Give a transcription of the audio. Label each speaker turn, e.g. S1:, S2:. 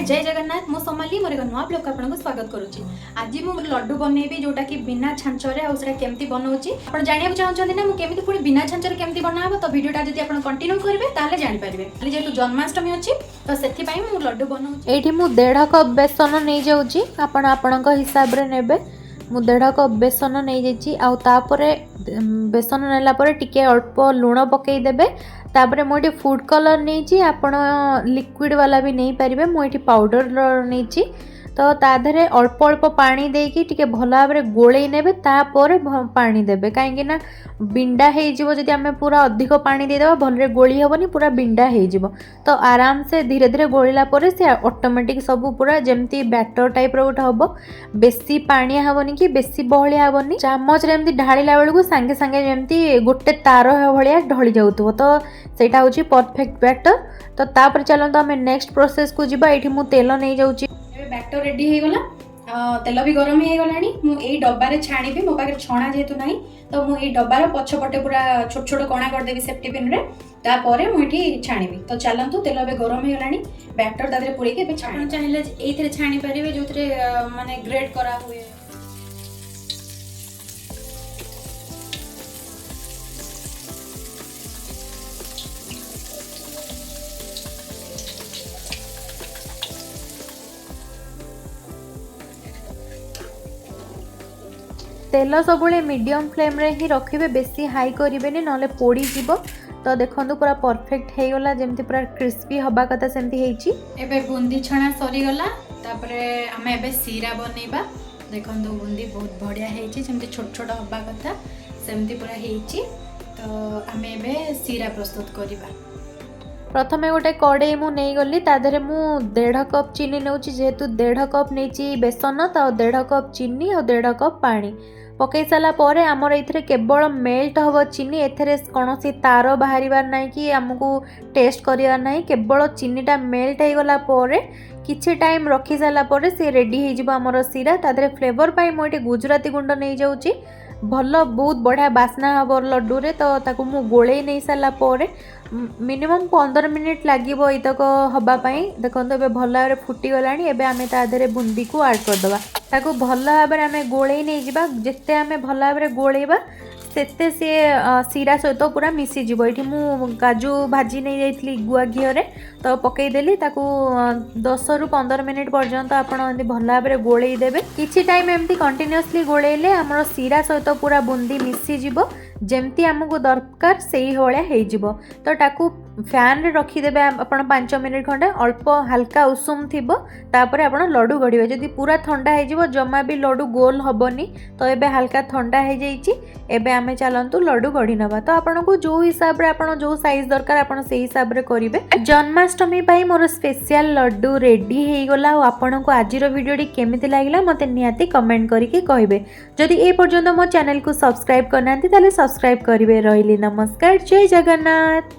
S1: जय जगन्नाथ मो सोमाली मोर एक नुआ ब्लॉग आपन को स्वागत करूची। आज मु लड्डू बनैबी जोटा कि बिना छांचरे आ सेटा केमती बनौची आपण जानिया चाहछन ना मु केमती पुणी बिना छांचरे केमती बनाबो तो वीडियोटा जदी आपण कंटिन्यू करबे ताले जानि पारबे। खाली जेतु जन्माष्टमी अछि तो सेथि पई मु लड्डू बनौची।
S2: एठी मु 1.5 कप बेसन नै जाउची आपण आपणक हिसाब रे नेबे। मु 1.5 कप बेसन नै जाइची आ तापरे बेसन नेला परे टिके अल्प लूण पकई देबे। तापरे मोटी फूड कलर नहीं आपण लिक्विड वाला भी नहीं पारे। मुझे पाउडर नहीं तो ताधे अल्प अल्प पानी देकी टिके भल भाव में गोले नेबे तापर पानी देबे कहीं ना बिंडा हो जदि आम पूरा अधिक पानी देदेबा भलरे गोली हेबनी पूरा बिंडा हो तो आराम से धीरे धीरे गोलिला परे से ऑटोमेटिक सब पूरा जमती बैटर टाइप रो गोटे हम बेसी पानिया हेबनी कि बेसी बहलिया हेबनी चामच रे एमती ढाळिला बेलू सांगे सांगे जमती गोटे तार भलिया ढली जाउथबो तो सेटा होची परफेक्ट बैटर। तो तापर चलंतो आम नेक्स्ट प्रोसेस को जिबा। एठी मु तेल नै जाउची।
S1: बैटर रेडी हो गला तेल भी गरम हो गलानी मु एई डब्बा रे छाणीबी मो पाखे छणा जेतु नाही तो मु एई डब्बा रे पछपटे पूरा छोट छोट कणा कर देबी सेफ्टी पिन रे तापरे मु एठी छाणीबी। तो चलंतु तेल बे गरम हो गलानी बैटर दादरे पुरी के छाण चाहिले एइथरे छाणी परिबे जोथरे माने ग्रेड करा हुए।
S2: तेल सब मीडियम फ्लेम रे ही रखिबे बेसी हाई करिवेनी नले पोड़ी जीवो। तो देखंतु पूरा परफेक्ट हे गला जेमती पूरा क्रिस्पी हबा कथा सेमती हेची।
S1: एबे बुंदी छणा सरी गला तापरे हमें एबे सीरा बनेबा। देखंतु बुंदी बहुत बढ़िया हेची जेमती छोट छोट हबा कथा सेमती पूरा हेची। तो हमें एबे सीरा प्रस्तुत करिबा।
S2: प्रथमे गोटे कड़े मु नहीं गली ताधरे मु 1.5 कप चीनी नौची जेहेतु 1.5 कप नहीं बेसन तो 1.5 कप चीनी और 1.5 कप पानी पकई सारा परे आमर ये केवल मेल्ट हम चीनी एथरे कौन तार बाहर ना कि आमको टेस्ट करार ना केवल चीनीटा मेल्ट हो गला किछि टाइम रखी सारा पर सी रेडी हो आमर सीरा तादरे फ्लेवर पाई मुझे गुजराती गुंड नहीं जाऊँगी भल बहुत बढ़िया बास्ना हम लड्डू रे। तो ताकू मु गोले नहीं सारा पर मिनिमम 15 मिनिट लगे इतक हवापाई। देखो ए भल भाव फुटी गला आम तादे बुंदी को ऐड करदे ताकू भल भाव में आम गोले नहीं जावा जिते आम भल भाव में गोलेबा सेते सी सीरा सहित पूरा मिसीज। ये मु काजू भाजी नहीं जाइली गुआ घी रे तो पकईदेली 10 रु 15 मिनिट पर्यंत आपड़ भल भाव में गोले देवे। किछि टाइम एमती कंटिन्यूअसली गोलेले आमर सीरा सहित पूरा बुंदी मिसीज जमती आमको दरकार से ही भाया हो तो ताकू फैन रे रखीदेवे आपण 5 मिनिट खंडे अल्प हल्का उषुम थिबो तापर आपण लड्डू गढ़िबे। जदि पूरा ठंडा हो जमा भी लड्डू गोल हबनी तो एबे हल्का ठंडा हो जाइछि। एबे आमे चलंतु लड्डू गढ़ी नबा। तो आपण को जो हिसाब रे आपण जो साइज दरकार आपण से हिसाब रे करिवे। जन्माष्टमी पई मोर स्पेशल लड्डू रेडी हे गला। आपण को आजिर वीडियोटी केमिति लागिला मते निहाती कमेंट करके कहिबे। जदि ए पर्यंत मो चैनल को सब्सक्राइब करनांती ताले सब्सक्राइब करिवे। रहिली नमस्कार जय जगन्नाथ।